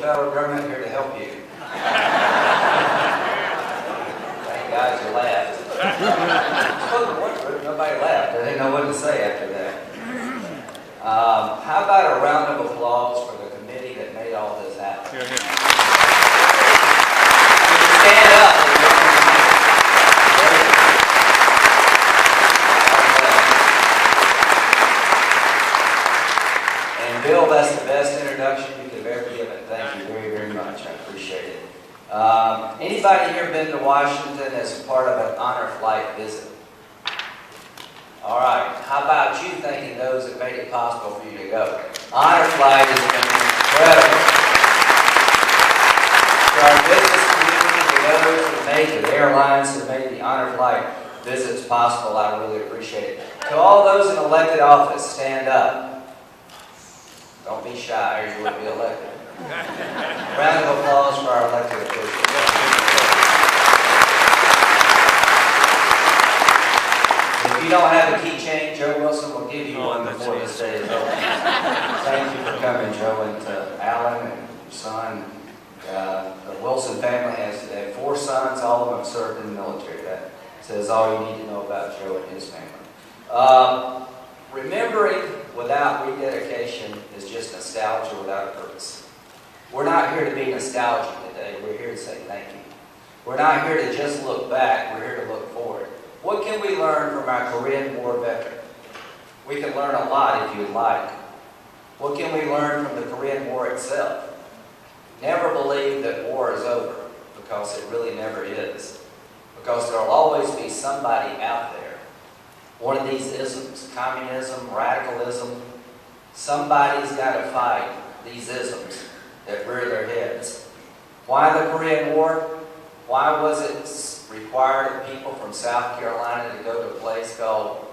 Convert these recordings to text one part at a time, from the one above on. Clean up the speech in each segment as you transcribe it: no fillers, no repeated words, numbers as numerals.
federal government here to help you. Thank God you laughed. Nobody laughed. I didn't know what to say after that. How about a round of applause for the committee that made all this happen? Here, here. Stand up. And Bill, that's the best introduction you could have ever given. Thank you very, very much. I appreciate it. Anybody here been to Washington as a part of an honor flight visit? All right. How about you thanking those that made it possible for you to go? Honor flight has been incredible. To our business community, to those that made the airlines that made the honor flight visits possible, I really appreciate it. To all those in elected office, stand up. Don't be shy or you wouldn't be elected. Round of applause for our elected officials. If you don't have a keychain, Joe Wilson will give you one before this day is over. Thank you for coming, Joe, and to Alan and your son. The Wilson family has 4 sons, all of them served in the military. That says all you need to know about Joe and his family. Remembering without rededication is just nostalgia without a purpose. We're not here to be nostalgic today. We're here to say thank you. We're not here to just look back. We're here to look forward. What can we learn from our Korean War veteran? We can learn a lot if you'd like. What can we learn from the Korean War itself? Never believe that war is over, because it really never is. Because there will always be somebody out there. One of these isms, communism, radicalism, somebody's got to fight these isms that rear their heads. Why the Korean War? Why was it required of people from South Carolina to go to a place called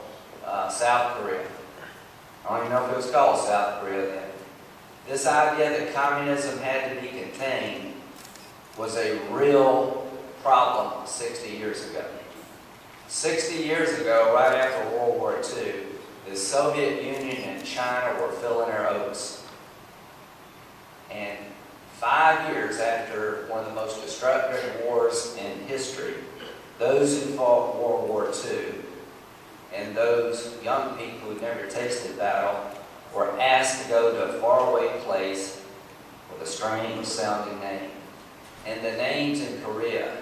South Korea? I don't even know if it was called South Korea then. This idea that communism had to be contained was a real problem 60 years ago. 60 years ago, right after World War II, the Soviet Union and China were filling their oats. And 5 years after one of the most destructive wars in history, those who fought World War II and those young people who never tasted battle were asked to go to a faraway place with a strange sounding name. And the names in Korea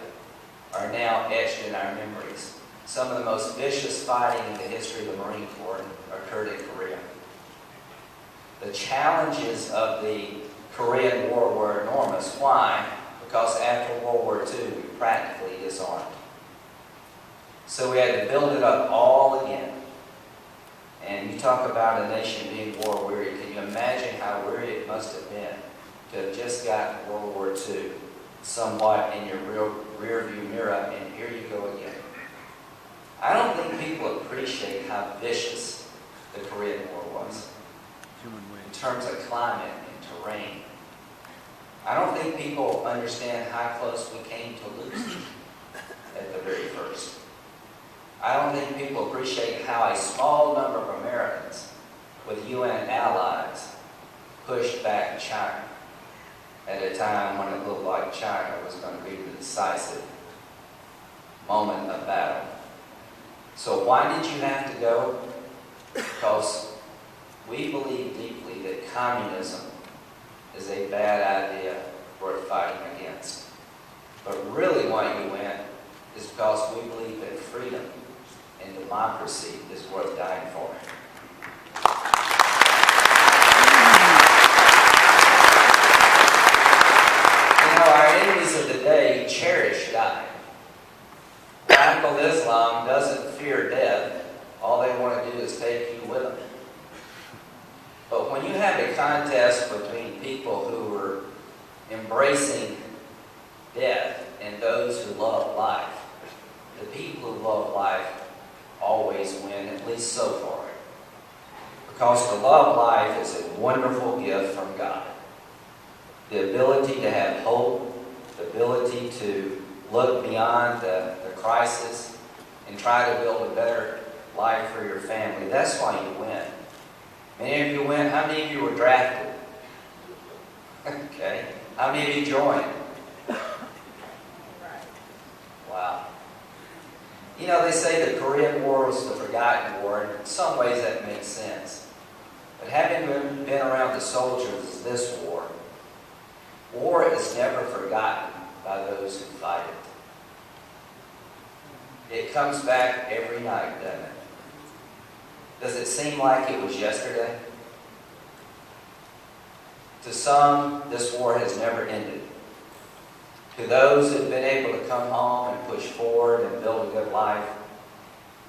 are now etched in our memories. Some of the most vicious fighting in the history of the Marine Corps occurred in Korea. The challenges of the Korean War were enormous. Why? Because after World War II, we practically disarmed. So we had to build it up all again. And you talk about a nation being war weary. Can you imagine how weary it must have been to have just gotten World War II somewhat in your rear view mirror, and here you go again. I don't think people appreciate how vicious the Korean War was in terms of climate and terrain. I don't think people understand how close we came to losing at the very first. I don't think people appreciate how a small number of Americans with UN allies pushed back China at a time when it looked like China was going to be the decisive moment of battle. So why did you have to go? Because we believe deeply that communism is a bad idea worth fighting against. But really why you went is because we believe that freedom and democracy is worth dying for. You know, our enemies of the day cherish dying. Radical Islam doesn't fear death. All they want to do is take you with them. But when you have a contest between people who are embracing death and those who love life, the people who love life always win, at least so far. Because to love life is a wonderful gift from God. The ability to have hope, the ability to look beyond the crisis and try to build a better life for your family. That's why you win. Many of you win. How many of you were drafted? Okay. How many of you joined? Wow. You know, they say the Korean War was the forgotten war, and in some ways that makes sense. But having been around the soldiers of this war, war is never forgotten by those who fight it. It comes back every night, doesn't it? Does it seem like it was yesterday? To some, this war has never ended. To those who have been able to come home and push forward and build a good life,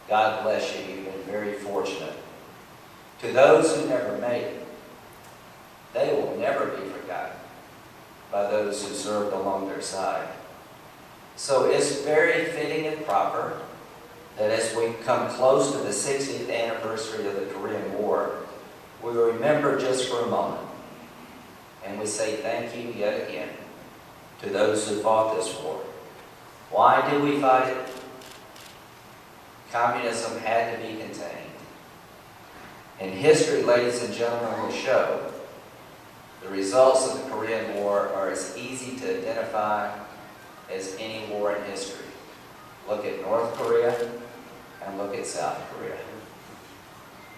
God bless you, you've been very fortunate. To those who never made it, they will never be forgotten by those who served along their side. So it's very fitting and proper that as we come close to the 60th anniversary of the Korean War, we remember just for a moment and we say thank you yet again to those who fought this war. Why did we fight it? Communism had to be contained. And history, ladies and gentlemen, will show the results of the Korean War are as easy to identify as any war in history. Look at North Korea and look at South Korea.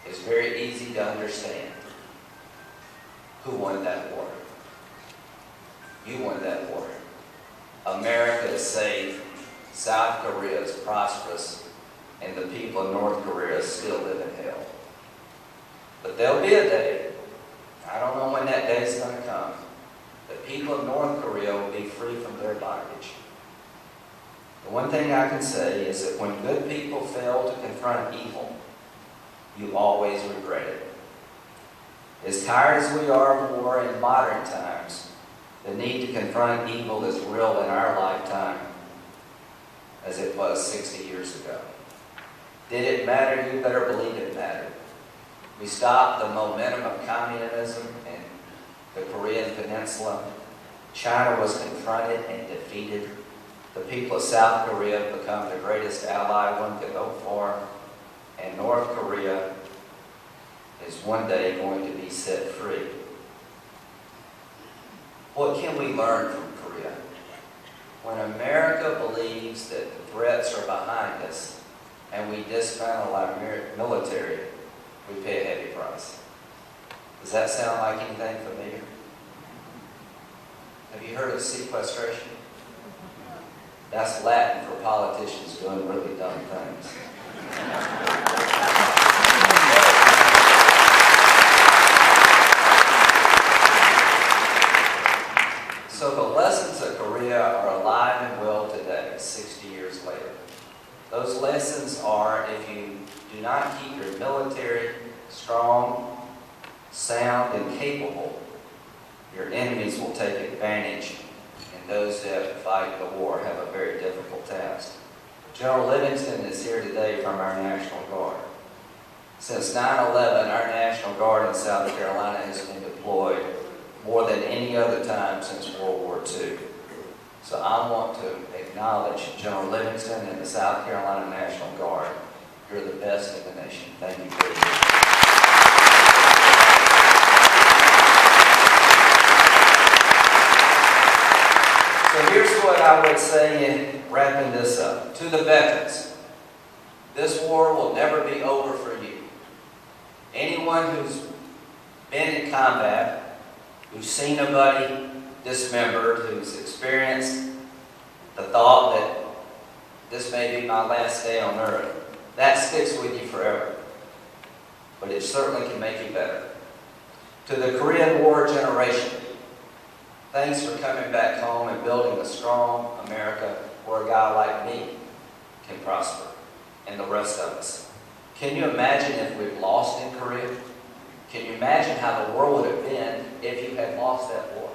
It's very easy to understand who won that war. You won that war. America is safe, South Korea is prosperous, and the people of North Korea still live in hell. But there'll be a day, I don't know when that day is going to come, the people of North Korea will be free from their bondage. The one thing I can say is that when good people fail to confront evil, you always regret it. As tired as we are of war in modern times, the need to confront evil is real in our lifetime as it was 60 years ago. Did it matter? You better believe it mattered. We stopped the momentum of communism in the Korean Peninsula. China was confronted and defeated. The people of South Korea have become the greatest ally one could hope for. And North Korea is one day going to be set free. What can we learn from Korea? When America believes that the threats are behind us and we dismantle our military, we pay a heavy price. Does that sound like anything familiar? Have you heard of sequestration? That's Latin for politicians doing really dumb things. So the lessons of Korea are alive and well today, 60 years later. Those lessons are, if you do not keep your military strong, sound, and capable, your enemies will take advantage, and those that have to fight the war have a very difficult task. General Livingston is here today from our National Guard. Since 9/11, our National Guard in South Carolina has been deployed more than any other time since World War II. So I want to acknowledge General Livingston and the South Carolina National Guard. You're the best in the nation. Thank you very much. So here's what I would say in wrapping this up. To the veterans, this war will never be over for you. Anyone who's been in combat, who's seen a buddy dismembered, who's experienced the thought that this may be my last day on earth, that sticks with you forever. But it certainly can make you better. To the Korean War generation, thanks for coming back home and building a strong America where a guy like me can prosper, and the rest of us. Can you imagine if we'd lost in Korea? Can you imagine how the world would have been if you had lost that war?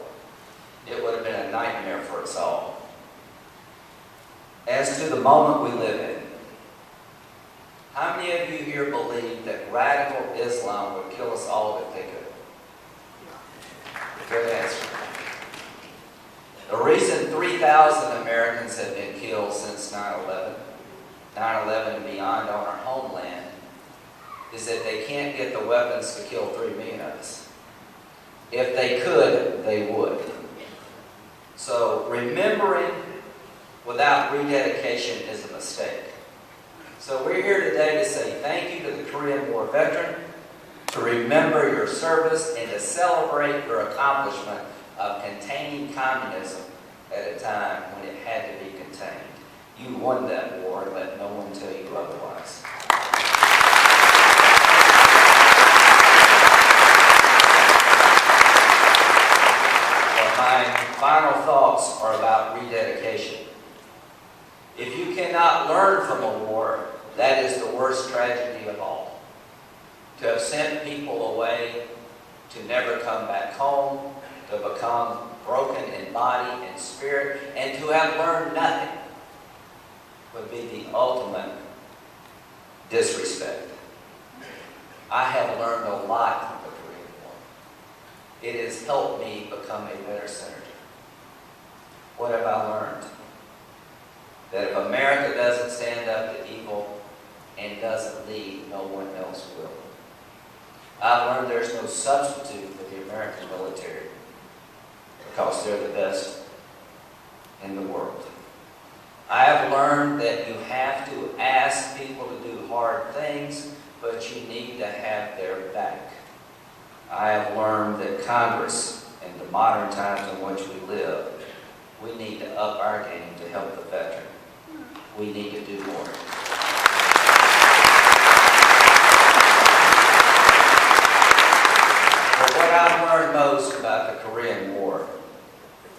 It would have been a nightmare for us all. As to the moment we live in, how many of you here believe that radical Islam would kill us all if they could? Good answer. The reason 3,000 Americans have been killed since 9/11 and beyond on our homeland, is that they can't get the weapons to kill 3 million of us. If they could, they would. So remembering without rededication is a mistake. So we're here today to say thank you to the Korean War veteran, to remember your service, and to celebrate your accomplishment of containing communism at a time when it had to be contained. You won that war, and let no one tell you otherwise. My final thoughts are about rededication. If you cannot learn from a war, that is the worst tragedy of all. To have sent people away, to never come back home, to become broken in body and spirit, and to have learned nothing would be the ultimate disrespect. I have learned a lot from the Korean War. It has helped me become a better senator. What have I learned? That if America doesn't stand up to evil and doesn't lead, no one else will. I've learned there's no substitute for the American military because they're the best in the world. I have learned that you have to ask people to do hard things, but you need to have their back. I have learned that Congress, in the modern times in which we live, we need to up our game to help the veteran. We need to do more. But what I've learned most about the Korean War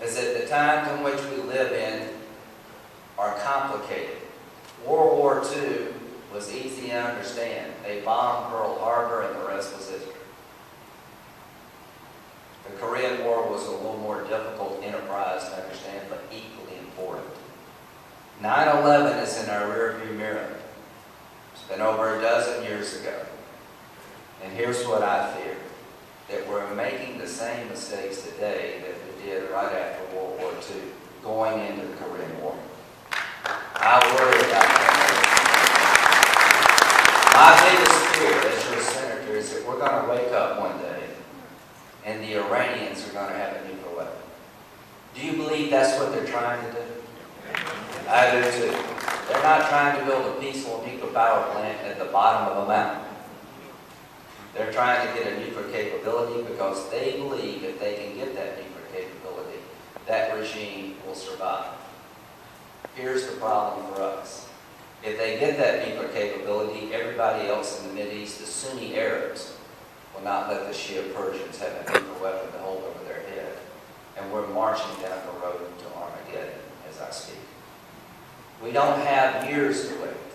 is that the times in which we live in are complicated. World War II was easy to understand. They bombed Pearl Harbor and the rest was history. The Korean War was a little more difficult enterprise to understand, but equally important. 9/11 is in our rearview mirror. It's been over a dozen years ago. And here's what I fear. That we're making the same mistakes today that we did right after World War II, going into the Korean War. I worry about that. My biggest fear as your senator is that we're going to wake up one day and the Iranians are going to have a nuclear weapon. Do you believe that's what they're trying to do? I do too. They're not trying to build a peaceful nuclear power plant at the bottom of a mountain. They're trying to get a nuclear capability because they believe if they can get that nuclear capability, that regime will survive. Here's the problem for us. If they get that nuclear capability, everybody else in the Mideast, the Sunni Arabs, will not let the Shia Persians have a nuclear weapon to hold over their head. And we're marching down the road to Armageddon as I speak. We don't have years to wait.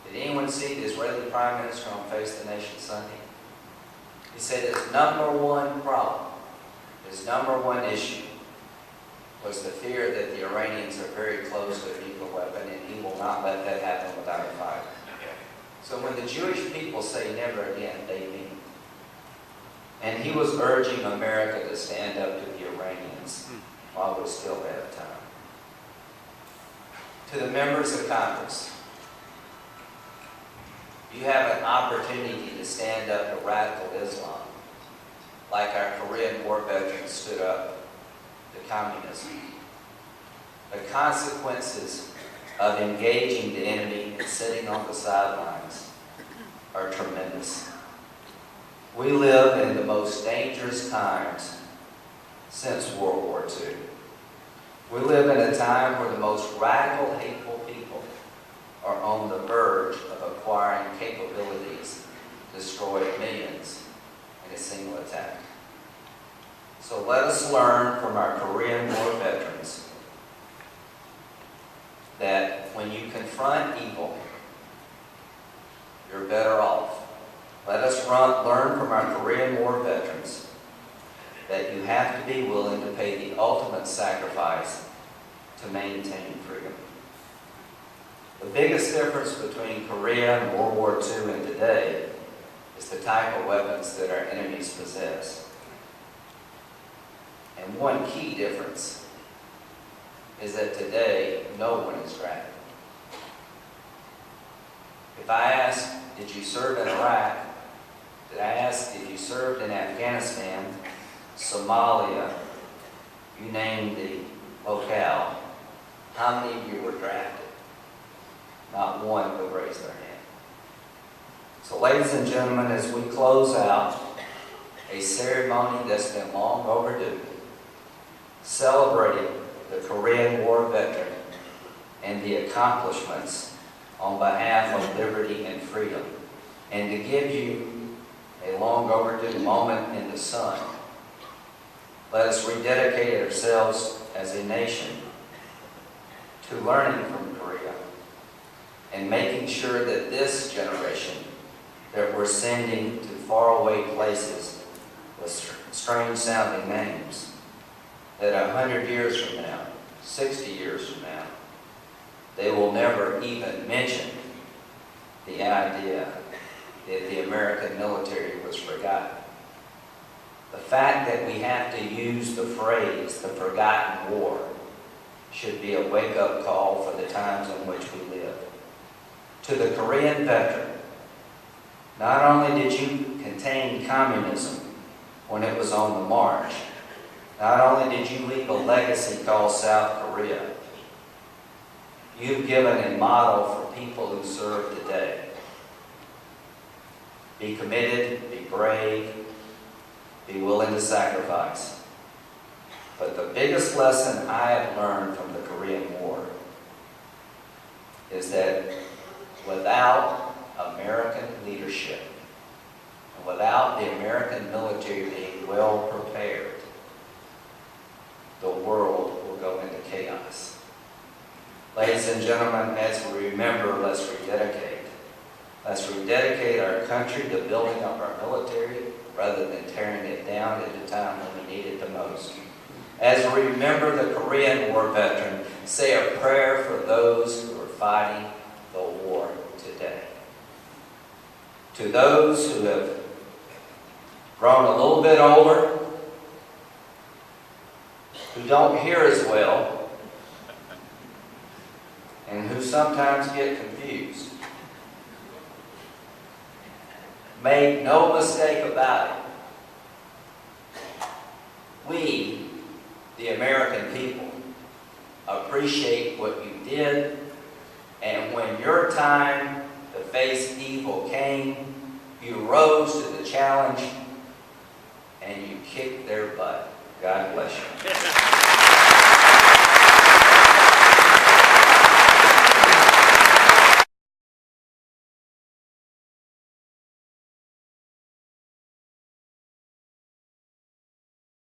Did anyone see the Israeli Prime Minister on Face the Nation Sunday? He said his number one problem, his number one issue, was the fear that the Iranians are very close to a nuclear weapon and he will not let that happen without a fight. So when the Jewish people say never again, they mean it. And he was urging America to stand up to the Iranians while we still have time. To the members of Congress, you have an opportunity to stand up to radical Islam, like our Korean War veterans stood up to communism. The consequences of engaging the enemy and sitting on the sidelines are tremendous. We live in the most dangerous times since World War II. We live in a time where the most radical, hateful people are on the verge of acquiring capabilities to destroy millions in a single attack. So let us learn from our Korean War veterans that when you confront evil, you're better off. Let us learn from our Korean War veterans that you have to be willing to pay the ultimate sacrifice to maintain freedom. The biggest difference between Korea and World War II and today is the type of weapons that our enemies possess. And one key difference is that today, no one is drafted. If I ask, did you serve in Iraq? Did I ask if you served in Afghanistan, Somalia, you name the locale, how many of you were drafted? Not one would raise their hand. So ladies and gentlemen, as we close out a ceremony that's been long overdue, celebrating the Korean War veteran and the accomplishments on behalf of liberty and freedom, and to give you a long overdue moment in the sun, let us rededicate ourselves as a nation to learning from Korea and making sure that this generation that we're sending to faraway places with strange sounding names, that 100 years from now, 60 years from now, they will never even mention the idea that the American military was forgotten. The fact that we have to use the phrase, the forgotten war, should be a wake-up call for the times in which we live. To the Korean veteran, not only did you contain communism when it was on the march, not only did you leave a legacy called South Korea, you've given a model for people who serve today. Be committed, be brave, be willing to sacrifice. But the biggest lesson I have learned from the Korean War is that without American leadership, and without the American military being well prepared, the world will go into chaos. Ladies and gentlemen, as we remember, let's rededicate. Let's rededicate our country to building up our military rather than tearing it down at a time when we need it the most. As we remember the Korean War veteran, say a prayer for those who are fighting the war today. To those who have grown a little bit older, who don't hear as well, and who sometimes get confused, make no mistake about it. We, the American people, appreciate what you did, and when your time to face evil came, you rose to the challenge and you kicked their butt. God bless you.